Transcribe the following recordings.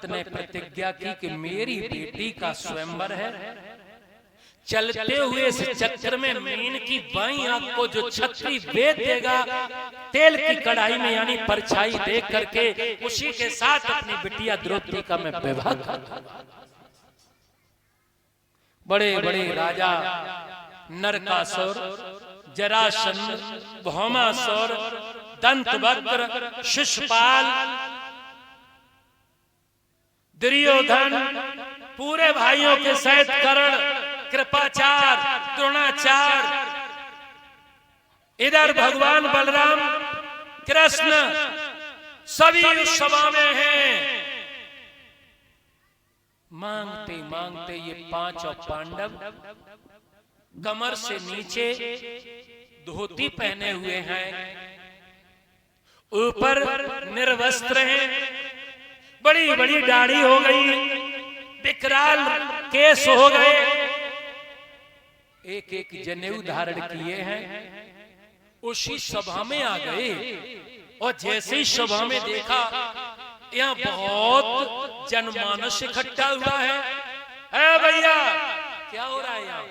ने प्रतिज्ञा की कि मेरी बेटी का स्वयंवर है, चलते हुए इस चक्र में मीन की बाईं आंख को जो छत्री वेद देगा तेल की कढ़ाई में यानी परछाई देख करके उसी के साथ अपनी बिटिया द्रौपदी का मैं विवाह कर दूंगा। बड़े बड़े राजा नरकासुर, जरासंध, भौमासुर, दंतवक्र, शिशुपाल, दुर्योधन, पूरे भाइयों के सहित कर्ण, कृपाचार, द्रोणाचार, इधर भगवान बलराम, कृष्ण, सभी उस सभा में हैं। मांगते मांगते ये पांचों पांडव कमर से नीचे धोती पहने हुए हैं, ऊपर निर्वस्त्र हैं, बड़ी बड़ी दाढ़ी हो गई, विकराल केस हो गए, एक एक जनेऊ धारण किए हैं, उसी सभा में आ गए। और जैसे ही सभा में देखा यहाँ बहुत जनमानस इकट्ठा हुआ है भैया क्या हो रहा है यहाँ?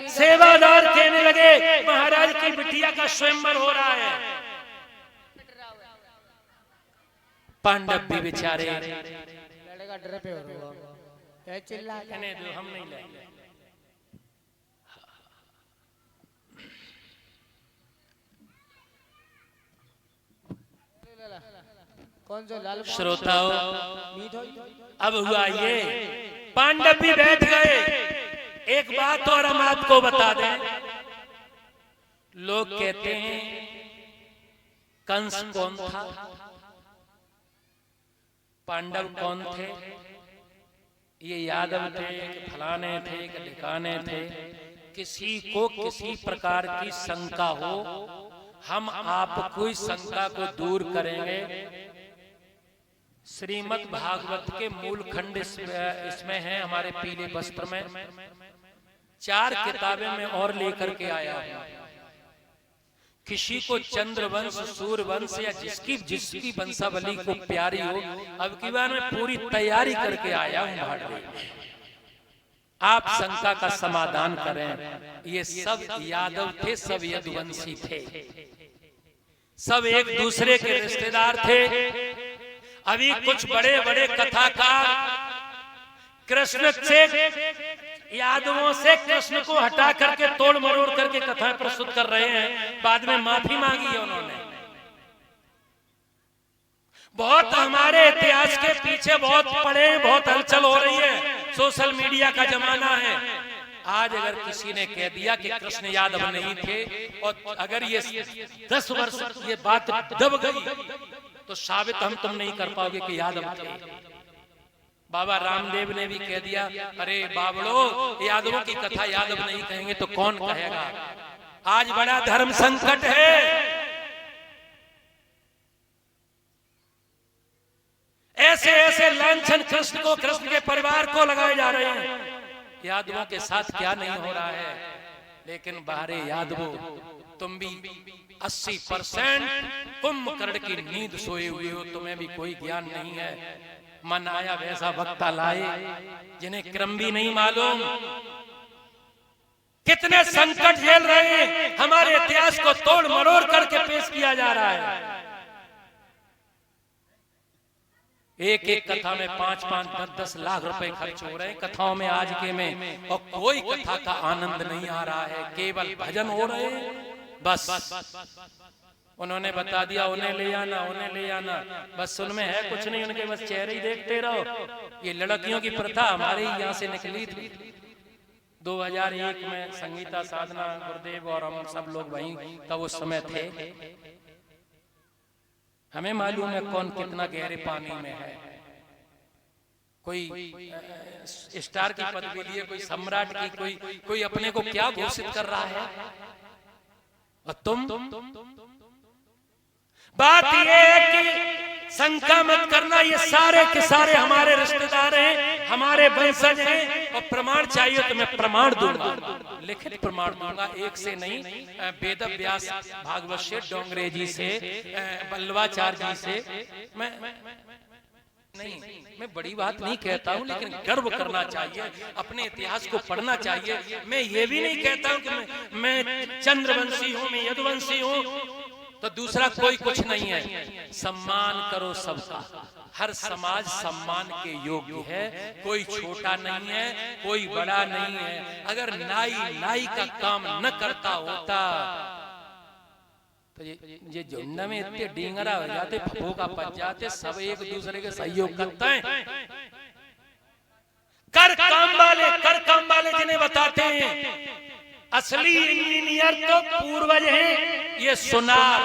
सेवादार कहने लगे महाराज की बिटिया का स्वयंवर हो रहा है। पांडव भी बेचारे लड़का डर पे हो रहा है, चिल्ला कहने दो हम नहीं लेंगे। कौन सा लाल श्रोताओं अब हुआ ये, पांडव भी बैठ गए। एक बात और हम आपको बता दें, लोग कहते हैं कंस कौन था, पांडव कौन थे, ये यादव थे कि फलाने थे कि ढिकाने थे। किसी को किसी प्रकार की शंका हो, हम आपको इस शंका को दूर करेंगे। श्रीमद् भागवत के मूल खंड इसमें है, हमारे पीले वस्त्र में 4 किताबें में और लेकर के आया हूं। किसी को चंद्रवंश, सूर्यवंश या जिसकी जिसकी वंशावली को प्यारी हो, अब की बार मैं पूरी तैयारी करके आया हूं भाड़े। आप शंका का समाधान करें। ये सब यादव थे, सब यदुवंशी थे, सब एक दूसरे के रिश्तेदार थे। अभी कुछ बड़े बड़े कथाकार कृष्ण से, यादवों से कृष्ण को हटा करके तोड़ मरोड़ करके कथाएं प्रस्तुत कर रहे हैं। बाद में माफी मांगी है उन्होंने। बहुत हमारे इतिहास के पीछे बहुत पड़े, बहुत हलचल हो रही है, सोशल मीडिया का जमाना है। आज अगर किसी ने कह दिया कि कृष्ण यादव नहीं थे, और अगर ये 10 वर्ष ये बात दब गई तो साबित हम तुम नहीं कर पाओगे कि यादव थे। बाबा रामदेव ने भी कह दिया, अरे बाबड़ो यादवों की कथा यादव नहीं कहेंगे तो कौन कहेगा। आज बड़ा धर्म संकट है। ऐसे ऐसे लांछन कृष्ण को, कृष्ण के परिवार को लगाए जा रहे हैं। यादवों के साथ क्या नहीं हो रहा है। लेकिन बाहरे यादवों, तुम भी 80% कुंभकर्ण की नींद सोए हुए हो, तुम्हें भी कोई ज्ञान नहीं है। मन आया वैसा वक्ता लाए जिन्हें क्रम भी नहीं मालूम। कितने संकट झेल रहे हैं, हमारे इतिहास को तोड़ मरोड़ करके पेश किया जा रहा है। एक एक कथा में 5-5, 10-10 लाख रुपए खर्च हो रहे हैं कथाओं में आज के में, और कोई कथा का आनंद नहीं आ रहा है। केवल भजन हो रहे हैं बस। उन्होंने बता दिया उन्हें ले आना, उन्हें ले आना, बस उनमें है कुछ नहीं, उनके बस चेहरे ही देखते रहो। ये लड़कियों की प्रथा हमारे ही यहाँ से निकली थी। 2001 में संगीता साधना, गुरुदेव और हम सब लोग वहीं तब उस समय थे। हमें मालूम है कौन कितना गहरे पानी में है। कोई स्टार की पदवी लिए, कोई सम्राट की, कोई अपने को क्या घोषित कर रहा है। और तुम बात यह है कि शंका मत करना, ये सारे के सारे हमारे रिश्तेदार हैं, हमारे वंशज हैं, और प्रमाण चाहिए तो मैं प्रमाण दूंगा, लिखित प्रमाण दूंगा, एक से नहीं, वेद व्यास भागवत से, डोंगरे जी से, बल्लवाचार्य जी से, मैं बड़ी बात नहीं कहता हूं, लेकिन गर्व करना चाहिए, अपने इतिहास को पढ़ना चाहिए। मैं ये भी नहीं कहता हूं कि मैं चंद्रवंशी हूं, मैं यदुवंशी हूं तो दूसरा कोई कुछ नहीं है। सम्मान करो सबका, हर समाज सम्मान के योग्य है, कोई छोटा नहीं है, कोई बड़ा नहीं है। अगर नाई का काम न करता होता तो ये झुंड में इतने डींगरा हो जाते, फूका पच जाते, सब एक दूसरे के सहयोग करते हैं। कर काम वाले जिन्हें बताते हैं असली इंजीनियर तो पूर्वज हैं, ये सुनार,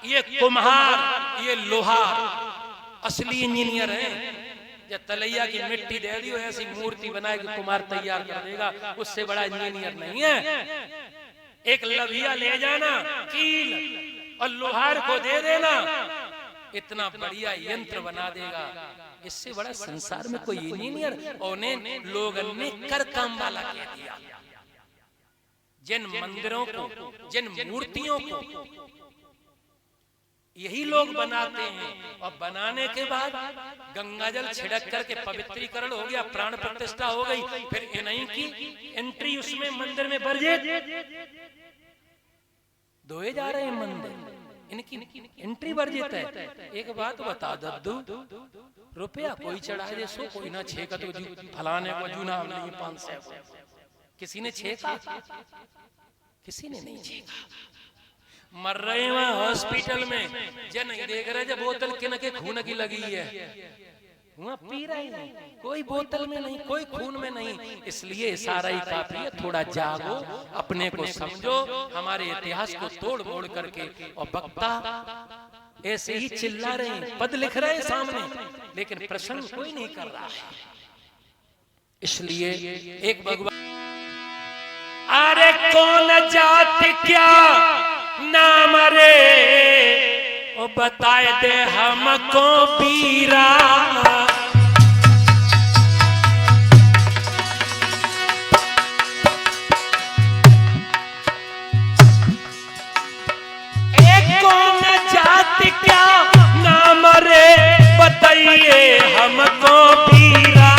ये कुम्हार, ये लोहार असली इंजीनियर हैं। जब तलैया की मिट्टी दे दी ऐसी मूर्ति बनाए कि कुम्हार तैयार कर देगा, उससे बड़ा इंजीनियर नहीं है। एक लविया ले जाना, कील और लोहार को दे देना, इतना बढ़िया यंत्र बना देगा। इससे बड़ा संसार में कोई इंजीनियर, और लोगों ने कर काम वाला कह दिया। जिन मंदिरों को, जिन मूर्तियों को यही लोग बनाते हैं, और बनाने के बाद गंगाजल छिड़क करके पवित्रीकरण हो गया, प्राण प्रतिष्ठा हो गई, फिर इन्हीं की एंट्री उसमें मंदिर में वर्जित, धोए जा रहे हैं मंदिर, इनकी एंट्री वर्जित है। एक बात बता दद्दू, रुपया कोई चढ़ाए दे सो कोई ना छेका, तो फलाने को जूना 500 किसी ने छेका, किसी ने नहीं छेका। मर रहे हैं वहां हॉस्पिटल में, जन नहीं देख रहे जब बोतल किन के खून की लगी है, वहां पी रहे हैं, कोई बोतल में नहीं, कोई खून में नहीं। इसलिए इशारा ही काफी है, थोड़ा जागो, अपने को समझो, हमारे इतिहास को तोड़ मोड़ करके। और वक्ता ऐसे ही चिल्ला रहे हैं, पद लिख रहे हैं सामने, लेकिन प्रश्न कोई नहीं कर रहा है। इसलिए एक भगवान, अरे कौन जात क्या नाम रे, ओ बताए दे हमको पीरा। एक कौन जात क्या नाम रे, बताइए हमको पीरा।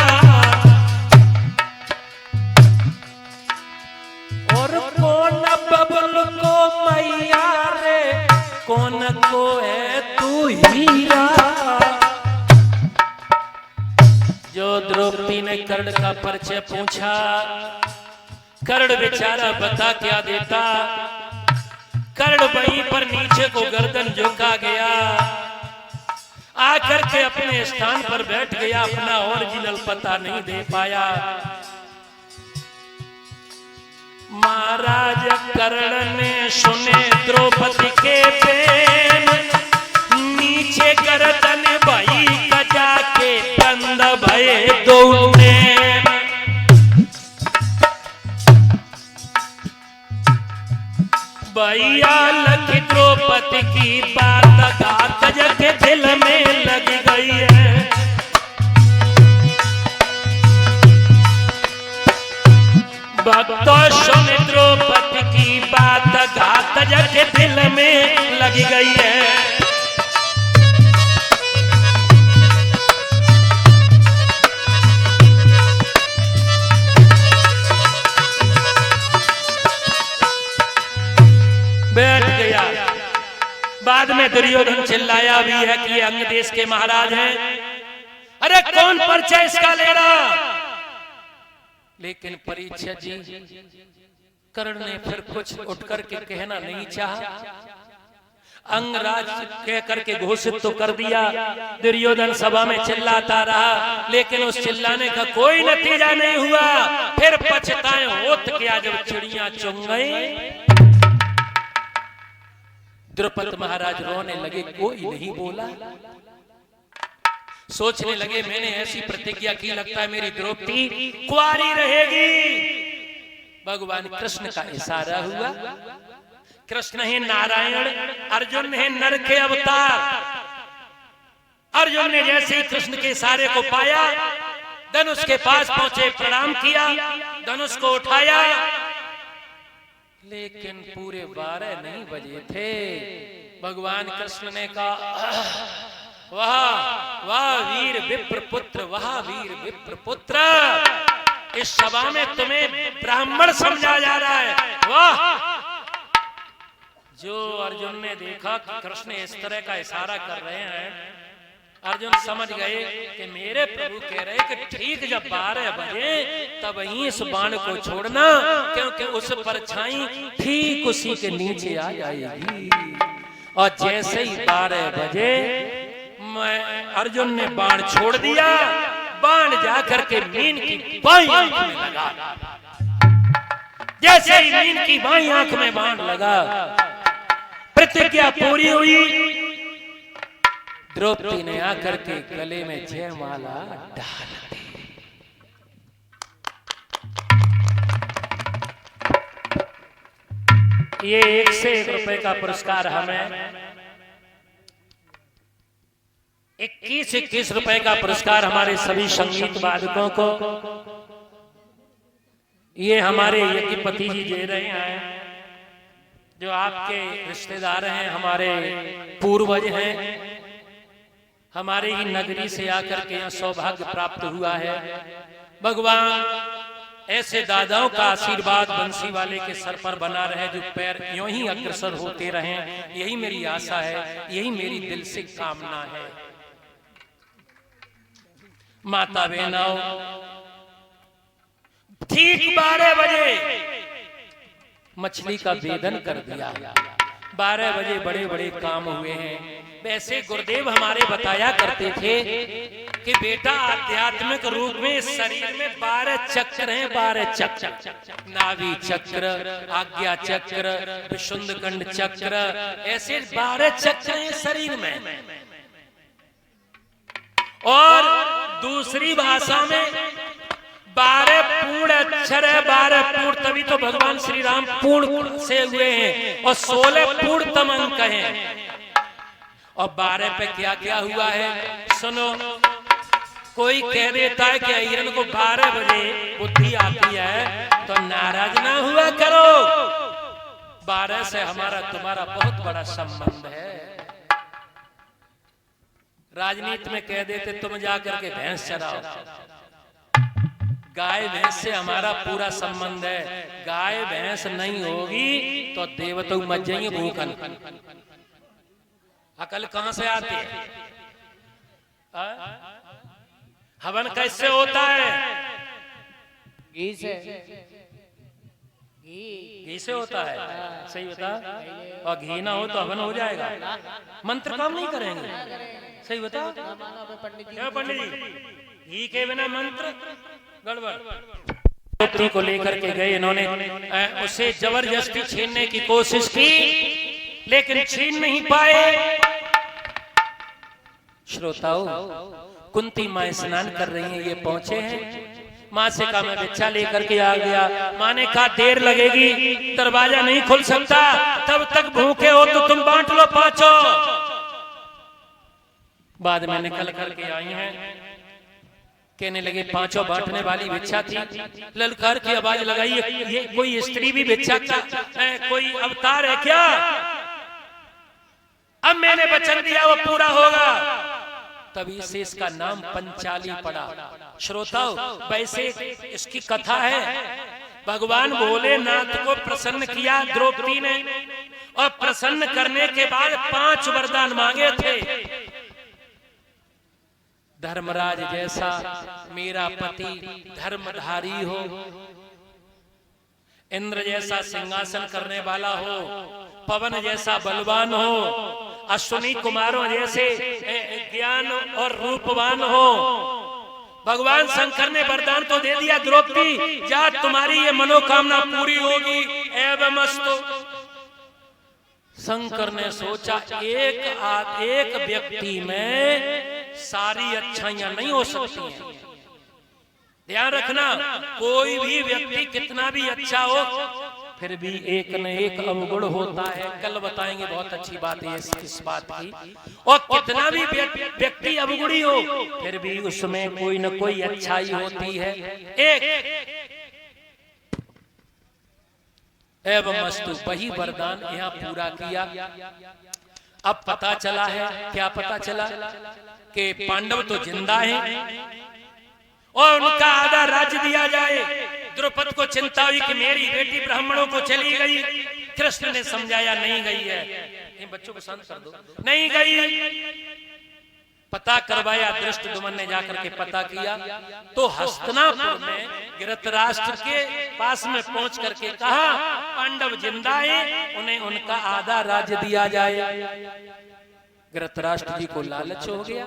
कौन को है तू हीरा। जो द्रौपदी ने कर्ण का परिचय पूछा, कर्ण बेचारा बता क्या देता। कर्ण वहीं पर नीचे को गर्दन झुका गया, आकर के अपने स्थान पर बैठ गया, अपना ओरिजिनल पता नहीं दे पाया। महाराज कर्ण ने सुने द्रौपदी के बैन, नीचे गर्दन भाई कजा के कंध भये दौड़े। भैया लगी द्रौपदी की बात घात के दिल में लग गई है। भक्तों सुन द्रौपदी की बात घात के दिल में लग गई है। बैठ गया। बाद में दुर्योधन चिल्लाया भी है कि अंग देश के महाराज हैं। अरे कौन परिचय इसका ले रहा। लेकिन परीक्षित जी, कर्ण ने फिर कुछ उठ करके कहना नहीं चाहा। अंगराज कह करके घोषित तो कर दिया। दुर्योधन सभा में चिल्लाता रहा, लेकिन उस चिल्लाने का कोई नतीजा नहीं हुआ। फिर पछताए होत क्या जब चिड़ियां चुंग गई। द्रुपद महाराज रोने लगे, कोई नहीं बोला। सोचने लगे मैंने ऐसी प्रतिज्ञा की, लगता है मेरी द्रौपदी कुंवारी रहेगी। भगवान कृष्ण का इशारा हुआ। कृष्ण है नारायण, अर्जुन है नर के अवतार। अर्जुन ने जैसे ही कृष्ण के इशारे को पाया, धनुष के पास पहुंचे, प्रणाम किया, धनुष को उठाया, लेकिन पूरे 12 नहीं बजे थे। भगवान कृष्ण ने कहा, वाह वाह वीर विप्र पुत्र, वाह वीर विप्र पुत्र, इस सभा में तुम्हें ब्राह्मण समझा जा रहा है, वाह। जो अर्जुन ने देखा कि कृष्ण इस तरह का इशारा कर रहे हैं, अर्जुन समझ गए कि मेरे प्रभु कह रहे कि ठीक जब 12 बजे तब ही इस बाण को छोड़ना, क्योंकि उस परछाई ठीक उसी के नीचे आ जाएगी। और जैसे ही 12 बजे अर्जुन ने बाण छोड़ दिया, बाण जाकर के मीन की बाईं आंख में लगा। जैसे ही मीन की बाईं आंख में बाण लगा, प्रतिज्ञा पूरी हुई। द्रौपदी ने आकर के गले में जयमाला डाल दी। ये 1 से 1 रुपए का पुरस्कार हमें 21 रुपए का पुरस्कार हमारे सभी संगीत वादकों को ये हमारे यज्ञपति जी दे रहे हैं, जो आपके रिश्तेदार हैं, हमारे पूर्वज हैं, हमारे ही नगरी से आकर के यहाँ सौभाग्य प्राप्त हुआ है। भगवान ऐसे दादाओं का आशीर्वाद बंसी वाले के सर पर बना रहे, जो पैर यूं ही अग्रसर होते रहें, यही मेरी आशा है, यही मेरी दिल से कामना है। माता बहनों, ठीक 12 बजे मछली का वेदन कर दिया। 12 बजे बड़े बड़े काम हुए हैं। वैसे गुरुदेव हमारे बताया करते थे कि बेटा आध्यात्मिक रूप में इस शरीर में 12 चक्र हैं, 12 चक्र, नाभि चक्र, आज्ञा चक्र, विशुद्ध कंड चक्र, ऐसे 12 चक्र हैं शरीर में। और दूसरी भाषा में 12 पूर्ण अक्षर है, 12 पूर्ण, तभी तो भगवान श्री राम पूर्ण से हुए हैं, और 16 पूर्णतम अंक हैं। और 12 पे क्या क्या हुआ है सुनो। कोई कह देता है कि हिरण को 12 बजे बुद्धि आती है, तो नाराज ना हुआ करो। 12 से हमारा तुम्हारा बहुत बड़ा संबंध है। राजनीति में कह देते तुम जाकर के भैंस चराओ, गाय भैंस से हमारा पूरा संबंध है। गाय भैंस नहीं होगी तो देवता मच जाएंगे भूखन। अकल कहां से आती है? हवन कैसे होता है? घी से। घी से होता है, सही बता। और घी ना हो तो हवन हो जाएगा, मंत्र काम नहीं करेंगे, सही बता। क्या पंडित जी, घी के बिना मंत्र गड़बड़। पुत्री को लेकर के गए इन्होंने, उसे जबरदस्ती छीनने की कोशिश की, लेकिन छीन नहीं पाए। श्रोताओं, कुंती माँ स्नान कर रही हैं, ये पहुंचे हैं। माँ से कहा मैं भिक्षा लेकर के आ गया। माँ ने कहा देर लगेगी, दरवाजा नहीं खुल सकता, तब तक भूखे हो तो तुम बांट लो पांचों। बाद में निकल करके आई हैं, कहने लगे पांचों बांटने वाली भिक्षा थी। ललकार की आवाज लगाई, ये कोई स्त्री भी भिक्षा का कोई अवतार है क्या? अब मैंने वचन दिया वो पूरा होगा। तभी से इसका नाम पंचाली पड़ा। श्रोताओ, वैसे इसकी कथा है, भगवान भोलेनाथ को प्रसन्न किया द्रौपदी ने, और प्रसन्न करने के बाद 5 वरदान मांगे थे। धर्मराज जैसा मेरा पति धर्मधारी हो, इंद्र जैसा सिंहासन करने वाला हो, पवन जैसा बलवान हो, अश्विनी कुमारों जैसे ज्ञान और रूपवान हो। भगवान शंकर ने वरदान तो दे दिया, द्रौपदी जा तुम्हारी ये मनोकामना पूरी होगी एवं अस्तु। शंकर ने सोचा एक व्यक्ति में सारी अच्छाइयां नहीं हो सकती हैं। ध्यान रखना, कोई भी व्यक्ति कितना भी अच्छा हो, फिर भी एक न एक अवगुण होता है। कल बताएंगे, बहुत अच्छी बात है इस बात की। और कितना भी व्यक्ति अवगुणी हो, फिर भी उसमें कोई न कोई अच्छाई होती है। एक एवं मस्तु, वही वरदान यहाँ पूरा किया। अब पता चला है, क्या पता चला कि पांडव तो जिंदा हैं और उनका आधा राज्य दिया जाए। द्रौपद को चिंता हुई कि मेरी बेटी ब्राह्मणों को चली गई। कृष्ण ने समझाया नहीं गई है, इन बच्चों को शांत कर दो, नहीं गई। पता करवाया, धृष्टद्युम्न ने जाकर के पता किया तो हस्तिनापुर में धृतराष्ट्र के पास में पहुंच करके कहा पांडव जिंदा हैं, उन्हें उनका आधा राज्य दिया जाए। धृतराष्ट्र जी को लालच हो गया।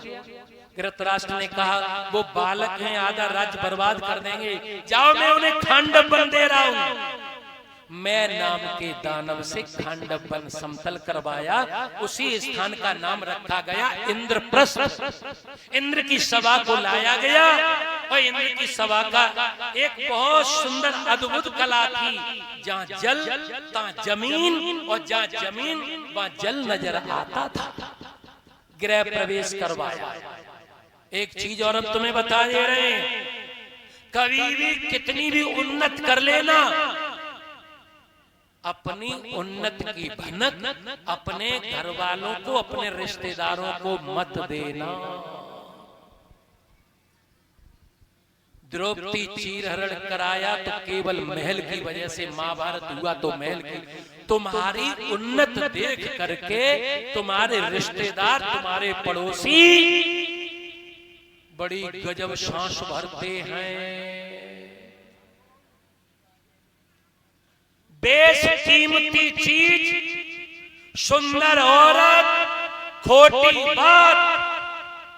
धृतराष्ट्र ने कहा वो बालक हैं, आधा राज्य बर्बाद कर देंगे, जाओ मैं उन्हें खांडवन दे रहा हूं। मैं नाम के दानव से खांडवन समतल करवाया, उसी स्थान का नाम रखा गया इंद्रप्रस्थ। इंद्र की सभा को लाया गया और इंद्र की सभा का एक बहुत सुंदर अद्भुत कला थी। जहाँ जल तहाँ जमीन और जहाँ जमीन वहाँ जल नजर आता था। गृह प्रवेश करवाया। एक चीज और अब तुम्हें बता दे रहे हैं, कभी भी कितनी भी उन्नत कर लेना, अपनी उन्नत की भनक अपने घर वालों को, अपने रिश्तेदारों को मत देना। द्रौपदी चीरहरण कराया तो केवल महल की वजह से महाभारत हुआ, तो महल की तुम्हारी उन्नत देख करके तुम्हारे रिश्तेदार, तुम्हारे पड़ोसी बड़ी गजब सांस भरते हैं। बेशकीमती चीज, सुंदर औरत, खोटी बात,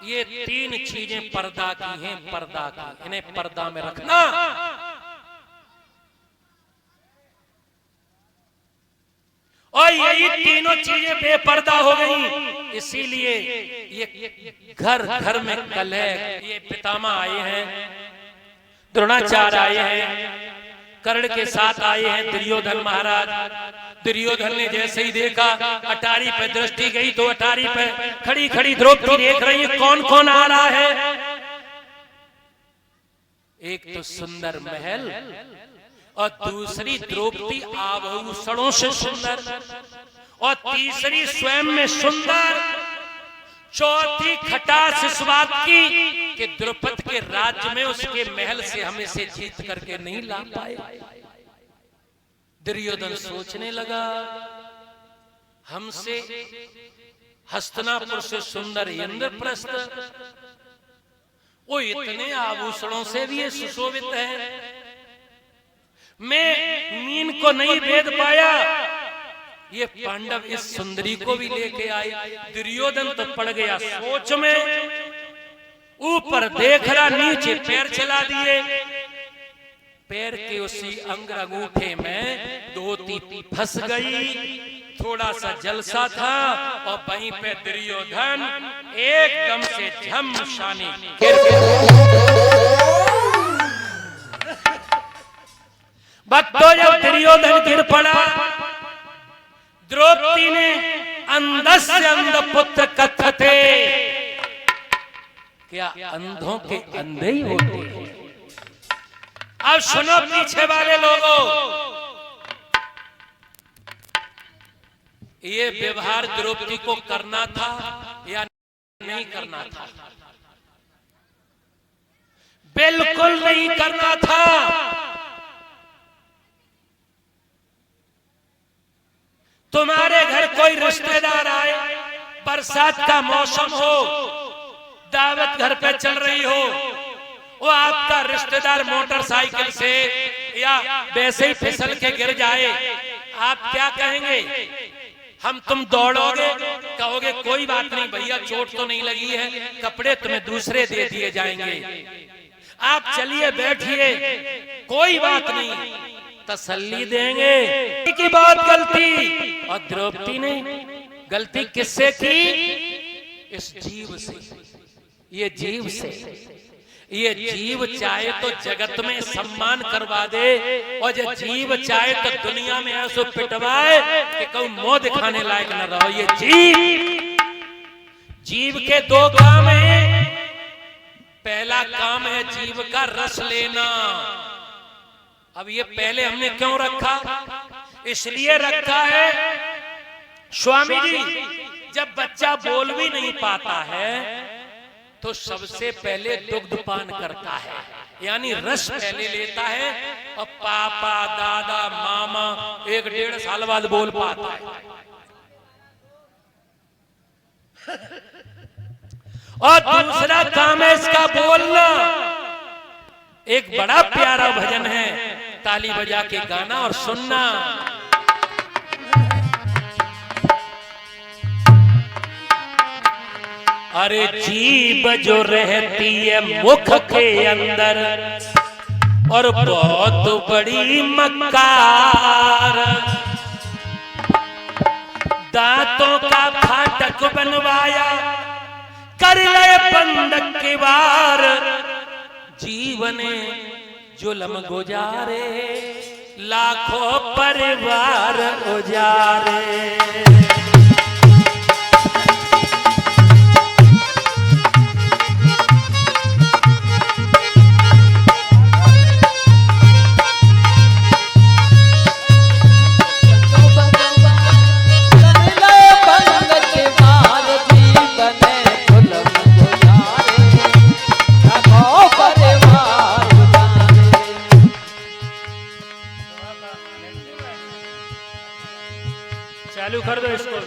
ये तीन चीजें पर्दा की हैं, पर्दा की, इन्हें पर्दा में रखना। और यही तीनों चीजें बेपर्दा हो गई, इसीलिए ये घर घर में कलह। ये पितामह आए हैं, द्रोणाचार्य आए हैं, कर्ण के साथ आए हैं दुर्योधन महाराज। दुर्योधन ने जैसे ही देखा, अटारी पे दृष्टि गई तो अटारी पे खड़ी खड़ी द्रौपदी देख रही है कौन कौन आ रहा है। एक तो सुंदर महल और दूसरी द्रौपदी आभूषणों से सुंदर, और तीसरी स्वयं में सुंदर, चौथी खटास इस बात की कि द्रौपद के राज्य में उसके महल से हम इसे जीत करके नहीं ला पाए। दुर्योधन सोचने लगा, हमसे हस्तिनापुर से सुंदर इंद्रप्रस्थ, वो इतने आभूषणों से भी ये सुशोभित है, मैं मीन को नहीं भेद पाया, ये पांडव इस सुंदरी को भी लेके आए। दुर्योधन तो पड़ गया सोच में, ऊपर देख रहा, नीचे पैर चला दिए। पैर के उसी अंग अंगूठे में धोती फंस गई, थोड़ा सा जलसा था, और वहीं पे दुर्योधन एकदम से झमशानी बत्तो जब दुर्योधन गिर पड़ा, द्रौपदी ने अंधस्य अंध पुत्र कथते, क्या अंधों के अंधे ही होते हैं। अब सुनो पीछे वाले लोगों, ये व्यवहार द्रौपदी को करना था या नहीं करना था? बिल्कुल नहीं करना था। तुम्हारे घर कोई रिश्तेदार आए, बरसात का मौसम हो, दावत घर पे चल रही हो, वो आपका रिश्तेदार मोटरसाइकिल से या वैसे ही फिसल के गिर जाए, आप क्या कहेंगे? हम तुम दौड़ोगे, कहोगे कोई बात नहीं भैया, चोट तो नहीं लगी है, कपड़े तुम्हें दूसरे दे दिए जाएंगे, आप चलिए बैठिए, कोई बात नहीं, तसल्ली देंगे की बात गलती। और द्रौपदी ने गलती किससे की? इस जीव से, ये जीव से। ये जीव चाहे तो जगत में सम्मान करवा दे, और जो जीव चाहे तो दुनिया में ऐसो पिटवाए कि कोई मुंह दिखाने लायक न रहो। ये जीव के दो काम हैं। पहला काम है जीव का रस लेना। अब ये पहले हमने क्यों रखा? इसलिए रखा है स्वामी जी, जब बच्चा बोल भी नहीं पाता है तो सबसे पहले दुग्ध पान करता है, यानी रस पहले लेता है, और पापा दादा मामा 1-1.5 साल बाद बोल पाता है। और दूसरा काम है इसका बोलना। एक बड़ा प्यारा भजन है, ताली बजा के गाना और सुनना। अरे जीभ जो रहती है मुख के अंदर और बहुत बड़ी मक्कार, दांतों का फाटक बनवाया कर ले बंद के वार, जीवन जुल्म गुजारे लाखों परिवार उजारे। चालू कर दो इसको।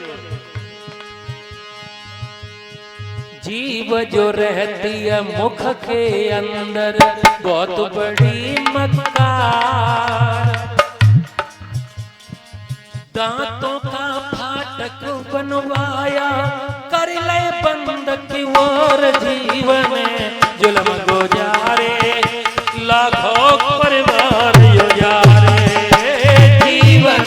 जीव जो रहती है मुख के अंदर बहुत बड़ी मक्कार, दांतों का फाटक बनवाया कर ले बंद की ओर, जीवन जुल्म गुजारे लाखों परिवार उजारे। जीवन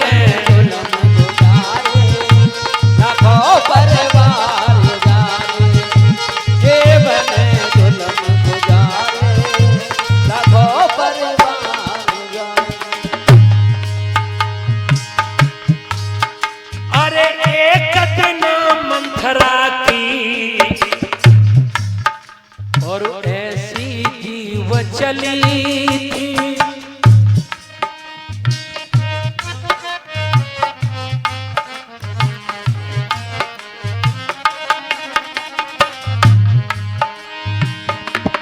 और ऐसी जीव चली थी,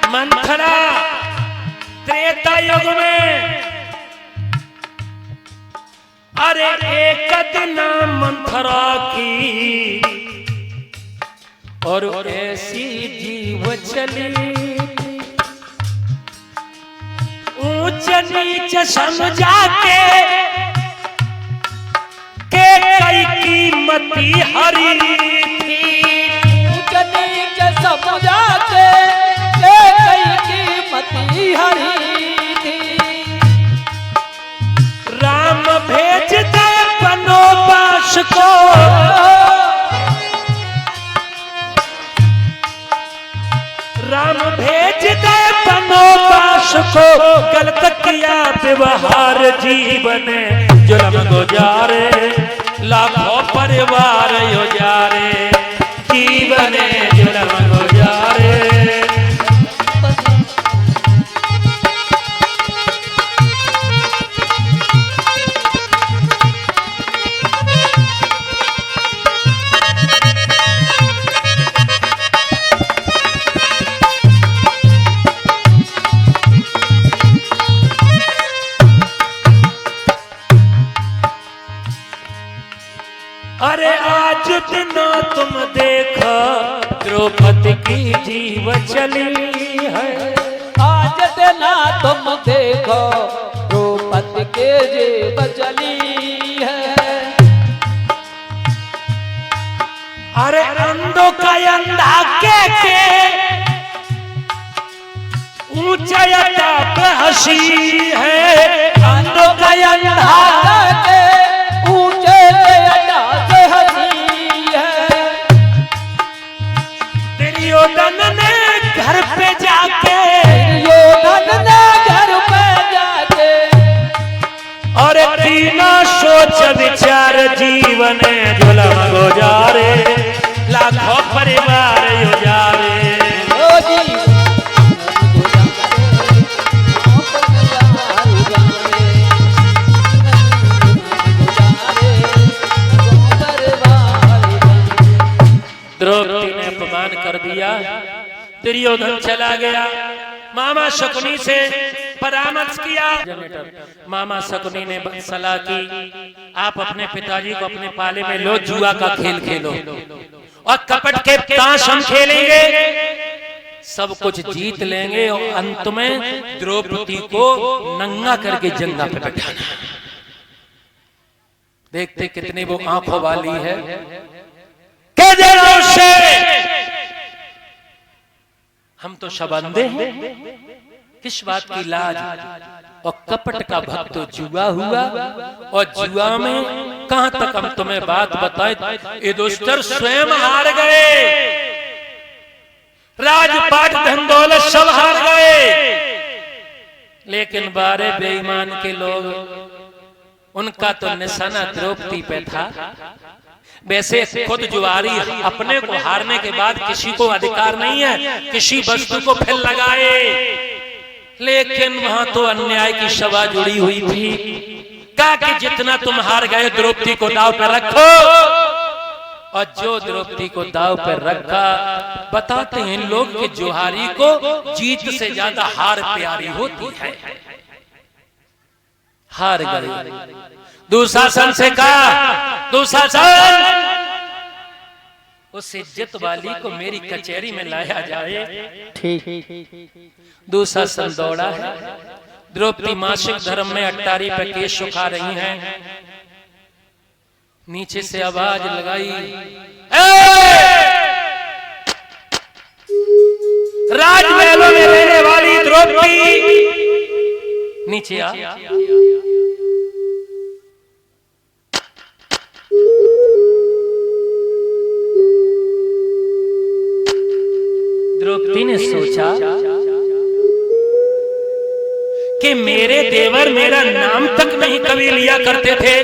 मंथरा त्रेता युग में। अरे एक दिन मंथरा की और ऐसी जीव चली, ऊंच नीच समझा के कई कीमती हरी थी, ऊंच नीच समझा के कई कीमती हरी थी। राम भेज दे बनोबास को, राम भेज दे बनोबास को, गलत किया व्यवहार जीवन जुल्म गुजारे लाखों परिवार उजारे। जीवन जुल्म गुजारे। अरे आज दिन तुम देखो द्रौपदी की जीव चली है, आज दिन तुम देखो द्रौपदी के जीव चली है। अरे अंधों का अंधा के ऊंचा पे हंसी है, अंधों का अंधा के ऊंचे से हंसी है। दुर्योधन ने घर पे जाके सोच विचार जीवन जुलम गुजारे, लाखों परिवार उजारे। द्रौपदी ने अपमान कर दिया, दुर्योधन चला गया। मामा शकुनी से परामर्श किया। मामा शकुनी ने सलाह की, आप अपने पिताजी को अपने पाले में लो, जुआ का खेल खेलो और कपट के ताश हम खेलेंगे, सब कुछ जीत लेंगे और अंत में द्रौपदी को नंगा करके जंगा पे बैठाना। देखते कितनी वो आंखों वाली है। हम तो शबंदे हैं, किस बात की लाज। और कपट का भक्त तो जुआ हुआ, और जुआ में कहां तक हम तुम्हें बात बताएं, युधिष्ठिर स्वयं हार गए, राजपाट धन दौलत सब हार गए। लेकिन बारे बेईमान के लोग, उनका तो निशाना द्रौपदी पे था। वैसे खुद जुआरी अपने को हारने के बाद किसी को अधिकार नहीं है किसी वस्तु को फिर लगाए, लेकिन वहां तो अन्याय की सभा जुड़ी हुई थी। कहा कि जितना तुम हार गए द्रौपदी को दाव पर रखो, और जो द्रौपदी को दाव पर रखा, बताते हैं लोग कि जुहारी को जीत से ज्यादा हार प्यारी होती है। हार गए। दुशासन से कहा, दुशासन उस इज्जत वाली को मेरी कचहरी में लाया जाए। ठीक। दुशासन दौड़ा है। द्रौपदी मासिक धर्म में अट्टारी पे केश सुखा रही हैं। नीचे से आवाज लगाई, राजमहलों में रहने वाली द्रौपदी नीचे आ। द्रौपदी ने सोचा कि मेरे देवर मेरा नाम तक नहीं कभी लिया करते थे,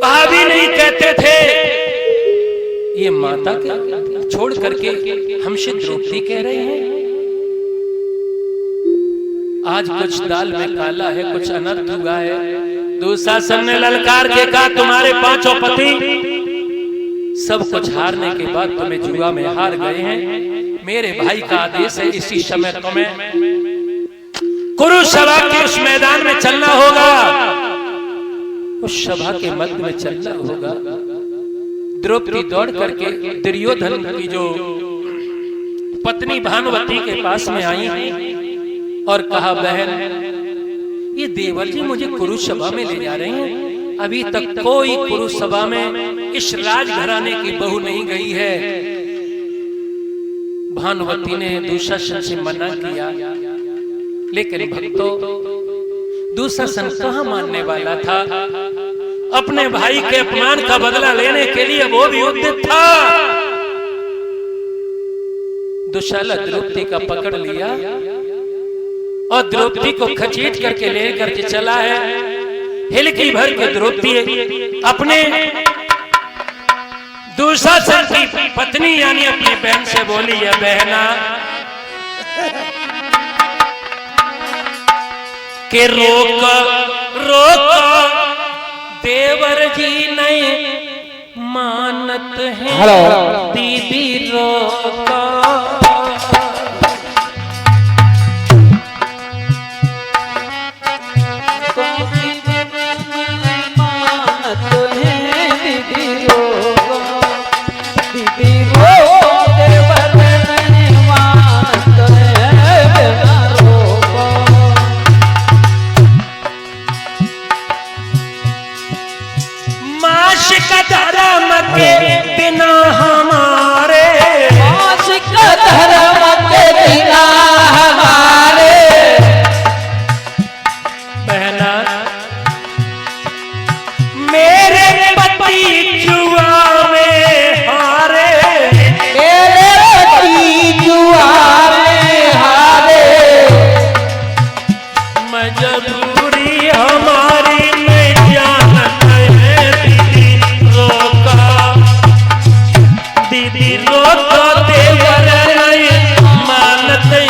भाभी नहीं कहते थे, ये माता के छोड़ करके हमसे द्रौपदी कह रहे हैं। आज कुछ दाल में काला है, कुछ अनर्थ हुआ है। दुशासन ने ललकार के कहा, तुम्हारे पांचों पति सब कुछ हारने के बाद तुम्हें जुआ में हार गए हैं। मेरे भाई का आदेश है, इसी समय तुम्हें कुरुसभा के उस मैदान में चलना होगा, उस सभा के मध्य में चलना होगा। द्रौपदी दौड़ करके दुर्योधन की जो पत्नी भानुवती के पास में आई और कहा, बहन ये देवर जी मुझे कुरुसभा में ले जा रहे हैं, अभी तक कोई कुरुसभा में इस राजघराने की बहू नहीं गई है। भानुवती ने दुशासन से मना किया, लेकिन भक्तों दुशासन कहां मानने वाला था। अपने भाई के अपमान का बदला लेने के लिए वो भी उद्यत था। दुशाला द्रौपदी का पकड़ लिया और द्रौपदी को खचीट करके ले करके चला है। हिलकी भर के द्रौपदी अपने दुशासन की पत्नी यानी अपनी बहन से बोली, है बहना के रोक रोक देवर जी नहीं मानत है, दीदी रोका। बिना हमारे धर्म के बिना हमारे बहना मेरे पति जुआ में हारे, मेरे पति जुआ में हारे, मजबूरी हमारी नहीं जानत दीदी रोको देवर नहीं मानते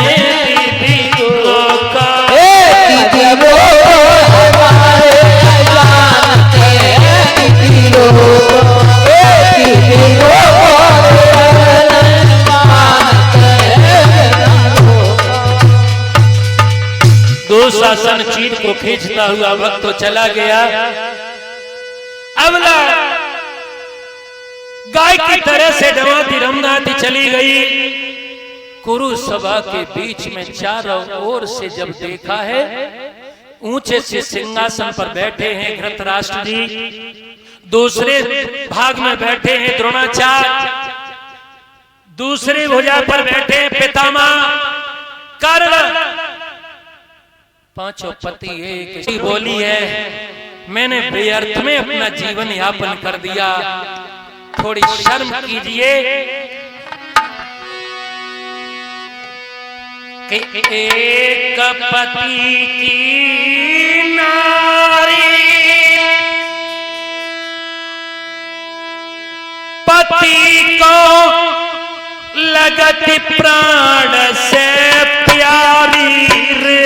दीदी रोको दीदी रो हमारे जानते दीदी रो दीदी रो दुशासन चीर को खींचता हुआ वक्त तो चला गया। अबला गाय की तरह से डमाती रमनाती चली गई। कुरु सभा के बीच में चारों ओर से जब देखा है, ऊंचे से सिंहासन पर बैठे हैं धृतराष्ट्र जी, दूसरे भाग में बैठे हैं द्रोणाचार्य, दूसरी भुजा पर बैठे हैं पितामह कर्ण, पांचों पति एक बोली है मैंने व्यर्थ में अपना जीवन यापन कर दिया, थोड़ी शर्म कीजिए कि एक पति की नारी पति को लगती प्राण से प्यारी रे।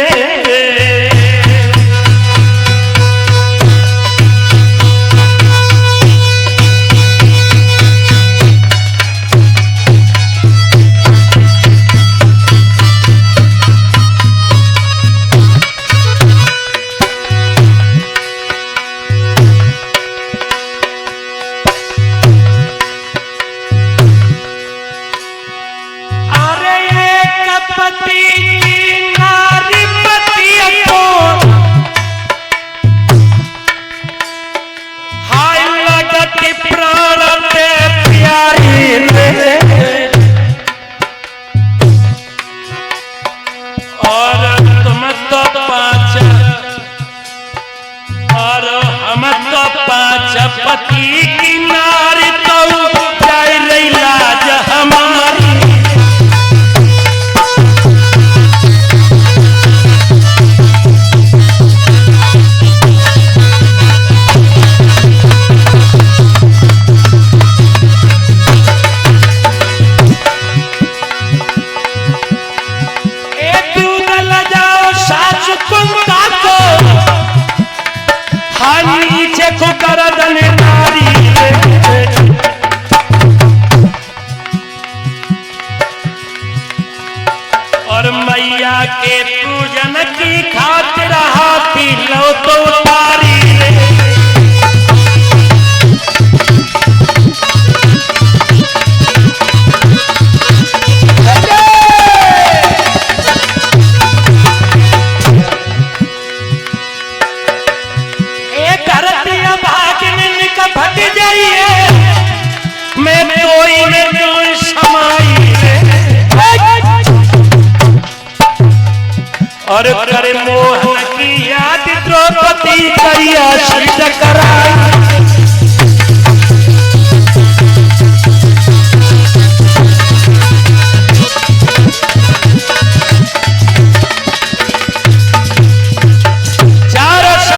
पति की नारी तो जाय रही लाज हमारी। एक दूध ल जाओ सास कुंता को, हाँ नीचे को कर दने नारी और मैया के पूजन की खातिर हाथी लो तो तारी और करे मोहन की याद द्रौपदी करिया सिद्ध कराई।